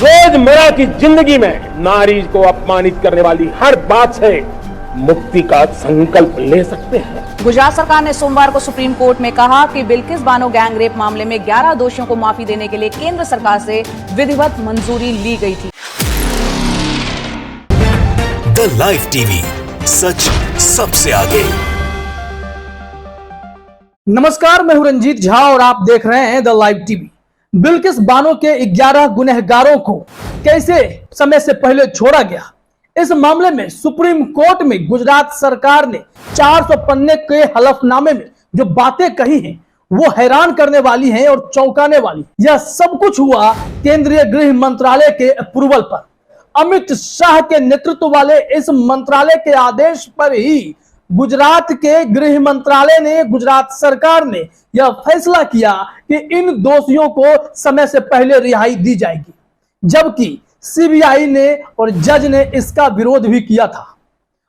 रोजमर्रा की जिंदगी में नारी को अपमानित करने वाली हर बात से मुक्ति का संकल्प ले सकते हैं। गुजरात सरकार ने सोमवार को सुप्रीम कोर्ट में कहा कि बिल्किस बानो गैंग रेप मामले में 11 दोषियों को माफी देने के लिए केंद्र सरकार से विधिवत मंजूरी ली गई थी। द लाइव टीवी, सच सबसे आगे। नमस्कार, मैं हूं रंजीत झा और आप देख रहे हैं the live TV. Bilkis Bano के 11 गुनहगारों को कैसे समय से पहले छोड़ा गया, इस मामले में सुप्रीम कोर्ट में गुजरात सरकार ने 400 पन्ने के हलफनामे में जो बातें कही हैं वो हैरान करने वाली हैं और चौंकाने वाली। यह सब कुछ हुआ केंद्रीय गृह मंत्रालय के अप्रूवल पर। अमित शाह के नेतृत्व वाले इस मंत्रालय के आदेश पर ही गुजरात के गृह मंत्रालय ने, गुजरात सरकार ने यह फैसला किया कि इन दोषियों को समय से पहले रिहाई दी जाएगी, जबकि सीबीआई ने और जज ने इसका विरोध भी किया था।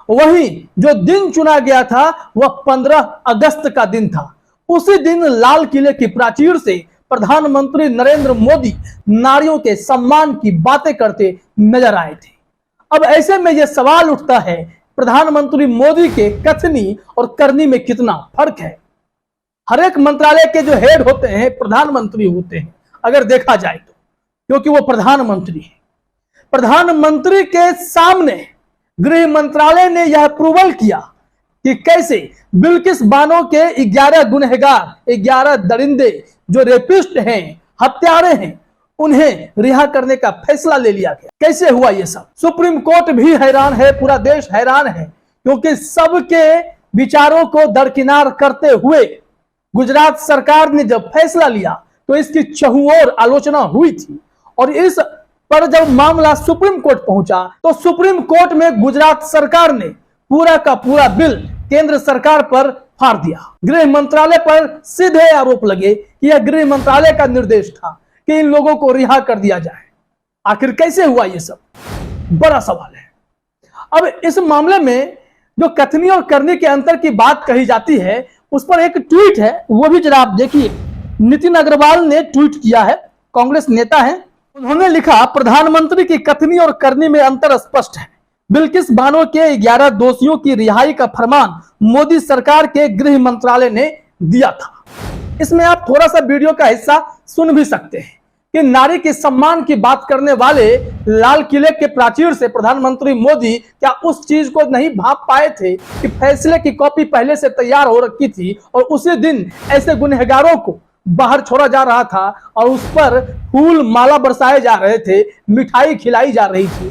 वहीं जो दिन चुना गया था वह 15 अगस्त का दिन था। उसी दिन लाल किले की प्राचीर से प्रधानमंत्री नरेंद्र मोदी नारियों के सम्मान की बातें करते नजर आए थे। अब ऐसे में यह सवाल उठता है, प्रधानमंत्री मोदी के कथनी और करनी में कितना फर्क है। हर एक मंत्रालय के जो हेड होते हैं प्रधानमंत्री होते हैं, अगर देखा जाए तो, क्योंकि वो प्रधानमंत्री है। प्रधानमंत्री के सामने गृह मंत्रालय ने यह अप्रूवल किया कि कैसे बिल्किस बानो के 11 गुनहगार, 11 दरिंदे जो रेपिस्ट हैं, हत्यारे हैं, उन्हें रिहा करने का फैसला ले लिया गया। कैसे हुआ ये सब? सुप्रीम कोर्ट भी हैरान है, पूरा देश हैरान है, क्योंकि सबके विचारों को दरकिनार करते हुए गुजरात सरकार ने जब फैसला लिया तो इसकी चहुओर आलोचना हुई थी। और इस पर जब मामला सुप्रीम कोर्ट पहुंचा तो सुप्रीम कोर्ट में गुजरात सरकार ने पूरा का पूरा बिल केंद्र सरकार पर फाड़ दिया। गृह मंत्रालय पर सीधे आरोप लगे कि यह गृह मंत्रालय का निर्देश था कि इन लोगों को रिहा कर दिया जाए। आखिर कैसे हुआ ये सब, बड़ा सवाल है। अब इस मामले में जो कथनी और करनी के अंतर की बात कही जाती है, उस पर एक ट्वीट है, वो भी जरा आप देखिए। नितिन अग्रवाल ने ट्वीट किया है, कांग्रेस नेता है। उन्होंने लिखा, प्रधानमंत्री की कथनी और करनी में अंतर स्पष्ट है। बिल्किस बानो के 11 दोषियों की रिहाई का फरमान मोदी सरकार के गृह मंत्रालय ने दिया था। इसमें आप थोड़ा सा वीडियो का हिस्सा सुन भी सकते हैं कि नारी के सम्मान की बात करने वाले लाल किले के प्राचीर से प्रधानमंत्री मोदी क्या उस चीज को नहीं भाप पाए थे कि फैसले की कॉपी पहले से तैयार हो रखी थी और उसी दिन ऐसे गुनहगारों को बाहर छोड़ा जा रहा था और उस पर फूल माला बरसाए जा रहे थे, मिठाई खिलाई जा रही थी।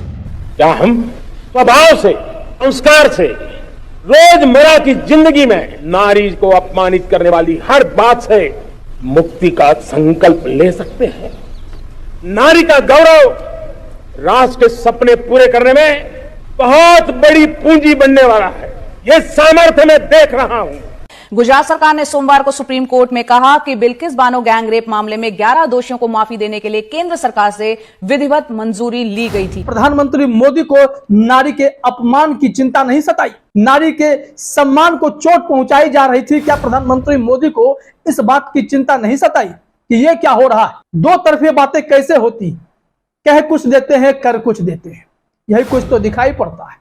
क्या हम स्वभाव से, संस्कार से रोजमर्रा की जिंदगी में नारी को अपमानित करने वाली हर बात से मुक्ति का संकल्प ले सकते हैं? नारी का गौरव राष्ट्र के सपने पूरे करने में बहुत बड़ी पूंजी बनने वाला है। यह सामर्थ्य मैं देख रहा हूं। गुजरात सरकार ने सोमवार को सुप्रीम कोर्ट में कहा कि बिल्किस बानो गैंग रेप मामले में 11 दोषियों को माफी देने के लिए केंद्र सरकार से विधिवत मंजूरी ली गई थी। प्रधानमंत्री मोदी को नारी के अपमान की चिंता नहीं सताई, नारी के सम्मान को चोट पहुंचाई जा रही थी। क्या प्रधानमंत्री मोदी को इस बात की चिंता नहीं सताई कि ये क्या हो रहा है? दो तरफी बातें कैसे होती, कह कुछ देते हैं, कर कुछ देते हैं, यही कुछ तो दिखाई पड़ता है।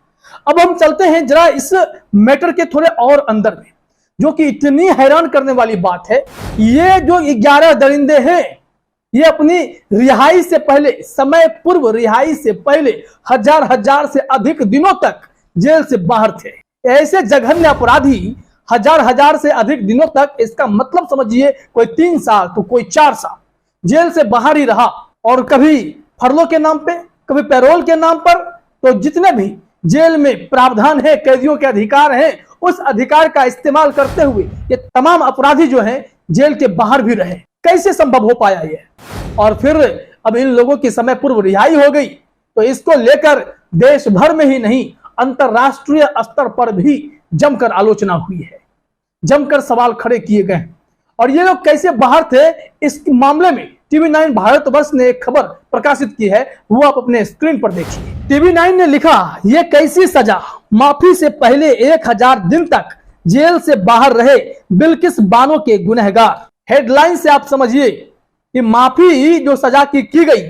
अब हम चलते हैं जरा इस मैटर के थोड़े और अंदर में, जो कि इतनी हैरान करने वाली बात है। ये जो 11 दरिंदे हैं, ये अपनी रिहाई से पहले, समय पूर्व रिहाई से पहले हजार से अधिक दिनों तक जेल से बाहर थे। ऐसे जघन्य अपराधी हजार से अधिक दिनों तक, इसका मतलब समझिए कोई 3 साल तो कोई 4 साल जेल से बाहर ही रहा। और कभी फरलो के नाम पे, कभी पैरोल के नाम पर, तो जितने भी जेल में प्रावधान है, कैदियों के अधिकार हैं, उस अधिकार का इस्तेमाल करते हुए ये तमाम अपराधी जो हैं जेल के बाहर भी रहे। कैसे संभव हो पाया ये? और फिर अब इन लोगों की समय पूर्व रिहाई हो गई तो इसको लेकर देश भर में ही नहीं, अंतरराष्ट्रीय स्तर पर भी जमकर आलोचना हुई है, जमकर सवाल खड़े किए गए। और ये लोग कैसे बाहर थे, इस मामले में TV9 भारतवर्ष ने एक खबर प्रकाशित की है, वो आप अपने स्क्रीन पर देखिए। TV9 ने लिखा, ये कैसी सजा, माफी से पहले 1000 दिन तक जेल से बाहर रहे बिल्किस बानो के गुनहगार। हेडलाइन से आप समझिए कि माफी जो सजा की गई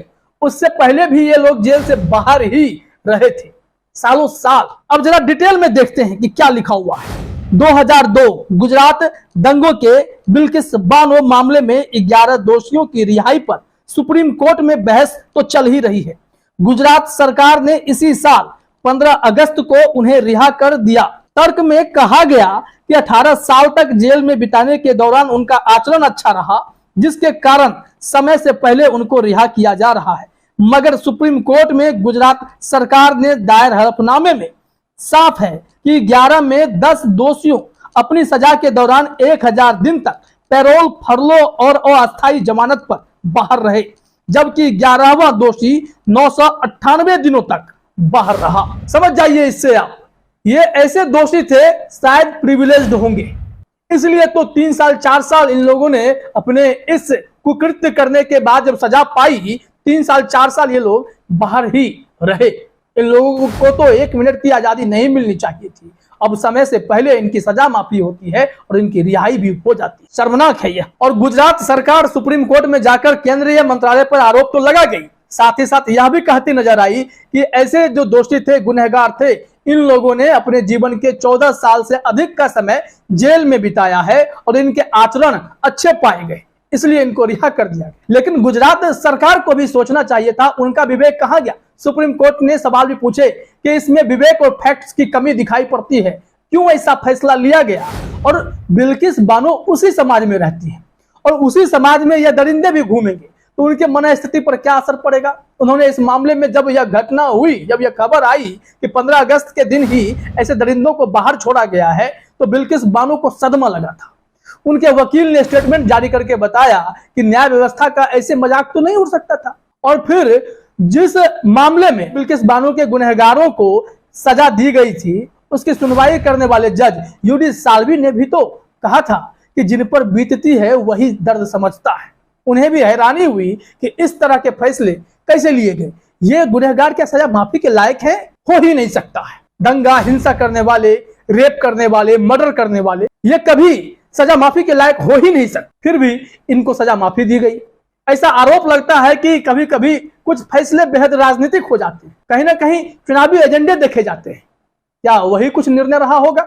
उससे पहले भी ये लोग जेल से बाहर ही रहे थे, सालों साल। अब जरा डिटेल में देखते हैं कि क्या लिखा हुआ है। 2002 गुजरात दंगों के बिल्किस बानो मामले में 11 दोषियों की रिहाई पर सुप्रीम कोर्ट में बहस तो चल ही रही है। गुजरात सरकार ने इसी साल 15 अगस्त को उन्हें रिहा कर दिया। तर्क में कहा गया कि 18 साल तक जेल में बिताने के दौरान उनका आचरण अच्छा रहा, जिसके कारण समय से पहले उनको रिहा किया जा रहा है। मगर सुप्रीम कोर्ट में गुजरात सरकार ने दायर हलफनामे में साफ है कि 11 में 10 दोषियों अपनी सजा के दौरान 1000 दिन तक पैरोल, फरलो और अस्थायी जमानत पर बाहर रहे, जबकि 11वां दोषी 998 दिनों तक बाहर रहा। समझ जाइए इससे आप, ये ऐसे दोषी थे शायद प्रिविलेज्ड होंगे, इसलिए तो 3 साल 4 साल इन लोगों ने अपने इस कुकृत्य करने के बाद जब सजा पाई, 3 साल 4 साल ये लोग बाहर ही रहे। इन लोगों को तो 1 मिनट की आजादी नहीं मिलनी चाहिए थी। अब समय से पहले इनकी सजा माफी होती है और इनकी रिहाई भी हो जाती है। शर्मनाक है यह। और गुजरात सरकार सुप्रीम कोर्ट में जाकर केंद्रीय मंत्रालय पर आरोप तो लगा गई, साथ ही साथ यह भी कहती नजर आई कि ऐसे जो दोषी थे, गुनहगार थे, इन लोगों ने अपने जीवन के 14 साल से अधिक का समय जेल में बिताया है और इनके आचरण अच्छे पाए गए, इसलिए इनको रिहा कर दिया गया। लेकिन गुजरात सरकार को भी सोचना चाहिए था, उनका विवेक कहां गया। सुप्रीम कोर्ट ने सवाल भी पूछे कि इसमें विवेक और फैक्ट्स की कमी दिखाई पड़ती है, क्यों ऐसा फैसला लिया गया। और बिल्किस बानो उसी समाज में रहती है और उसी समाज में यह दरिंदे भी घूमेंगे तो उनके मनस्थिति पर क्या असर पड़ेगा। उन्होंने इस मामले में जब यह घटना हुई, जब यह खबर आई कि 15 अगस्त के दिन ही ऐसे दरिंदों को बाहर छोड़ा गया है, तो बिल्किस बानो को सदमा लगा था। उनके वकील ने स्टेटमेंट जारी करके बताया कि न्याय व्यवस्था का ऐसे मजाक तो नहीं उड़ सकता था। और फिर जिस मामले में बिल्किस बानो के गुनहगारों को सजा दी गई थी, उसकी सुनवाई करने वाले जज यूडी साल्वी ने भी तो कहा था कि जिन पर बीतती है वही दर्द समझता है। उन्हें भी हैरानी हुई कि इस तरह के फैसले कैसे लिए गए। ये गुनहगार क्या सजा माफी के लायक है? हो ही नहीं सकता है। दंगा, हिंसा करने वाले, रेप करने वाले, मर्डर करने वाले, ये कभी सजा माफी के लायक हो ही नहीं सकते। फिर भी इनको सजा माफी दी गई। ऐसा आरोप लगता है कि कभी कभी कुछ फैसले बेहद राजनीतिक हो जाते हैं, कहीं ना कहीं चुनावी एजेंडे देखे जाते हैं। क्या वही कुछ निर्णय रहा होगा?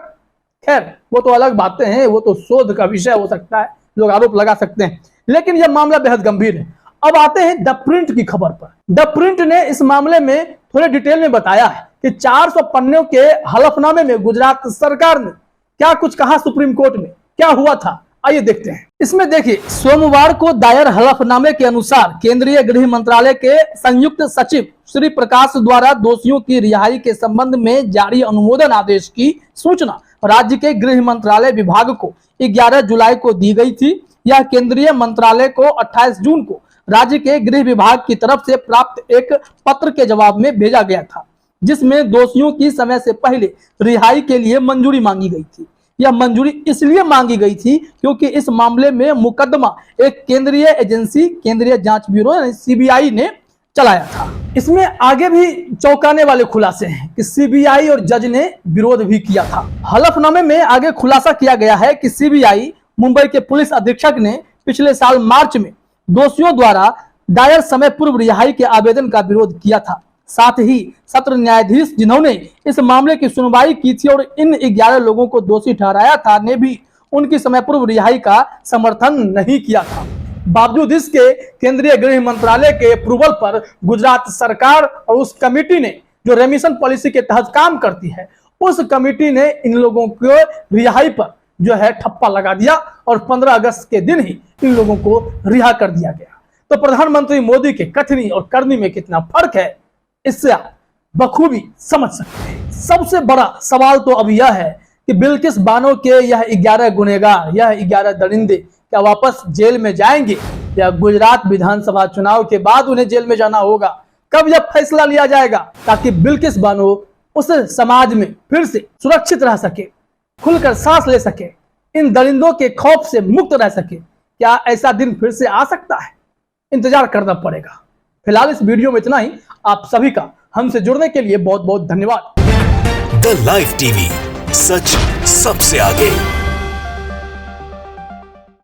खैर, वो तो अलग बातें हैं, वो तो शोध का विषय हो सकता है, लोग आरोप लगा सकते हैं। लेकिन यह मामला बेहद गंभीर है। अब आते हैं द प्रिंट की खबर पर। द प्रिंट ने इस मामले में थोड़े डिटेल में बताया है कि 400 पन्नों के हलफनामे में गुजरात सरकार ने क्या कुछ कहा, सुप्रीम कोर्ट में क्या हुआ था, आइए देखते हैं। इसमें देखिए, सोमवार को दायर हलफनामे के अनुसार केंद्रीय गृह मंत्रालय के संयुक्त सचिव श्री प्रकाश द्वारा दोषियों की रिहाई के संबंध में जारी अनुमोदन आदेश की सूचना राज्य के गृह मंत्रालय विभाग को 11 जुलाई को दी गई थी। यह केंद्रीय मंत्रालय को 28 जून को राज्य के गृह विभाग की तरफ से प्राप्त एक पत्र के जवाब में भेजा गया था, जिसमें दोषियों की समय से पहले रिहाई के लिए मंजूरी मांगी गई थी। यह मंजूरी इसलिए मांगी गई थी क्योंकि इस मामले में मुकदमा एक केंद्रीय एजेंसी, केंद्रीय जांच ब्यूरो यानी सीबीआई ने चलाया था। इसमें आगे भी चौंकाने वाले खुलासे हैं कि सीबीआई और जज ने विरोध भी किया था। हलफनामे में आगे खुलासा किया गया है कि सीबीआई मुंबई के पुलिस अधीक्षक ने पिछले साल मार्च में दोषियों द्वारा दायर समय पूर्व रिहाई के आवेदन का विरोध किया था। साथ ही सत्र न्यायाधीश जिन्होंने इस मामले की सुनवाई की थी और इन 11 लोगों को दोषी ठहराया था, ने भी उनकी समय पूर्व रिहाई का समर्थन नहीं किया था। बावजूद इसके केंद्रीय गृह मंत्रालय के अप्रूवल पर गुजरात सरकार और उस कमेटी ने जो रेमिशन पॉलिसी के तहत काम करती है, उस कमेटी ने इन लोगों को रिहाई पर जो है ठप्पा लगा दिया और 15 अगस्त के दिन ही इन लोगों को रिहा कर दिया गया। तो प्रधानमंत्री मोदी के कथनी और करनी में कितना फर्क है, इससे आप बखूबी समझ सकते हैं। सबसे बड़ा सवाल तो अब यह है कि बिल्किस बानो के यह 11 गुनहगार, यह 11 दरिंदे क्या वापस जेल में जाएंगे या गुजरात विधानसभा चुनाव के बाद उन्हें जेल में जाना होगा? कब यह फैसला लिया जाएगा ताकि बिल्किस बानो उस समाज में फिर से सुरक्षित रह सके, खुलकर सांस ले सके, इन दरिंदों के खौफ से मुक्त रह सके? क्या ऐसा दिन फिर से आ सकता है? इंतजार करना पड़ेगा। फिलहाल इस वीडियो में इतना ही। आप सभी का हमसे जुड़ने के लिए बहुत बहुत धन्यवाद। द लाइव टीवी, सच सबसे आगे।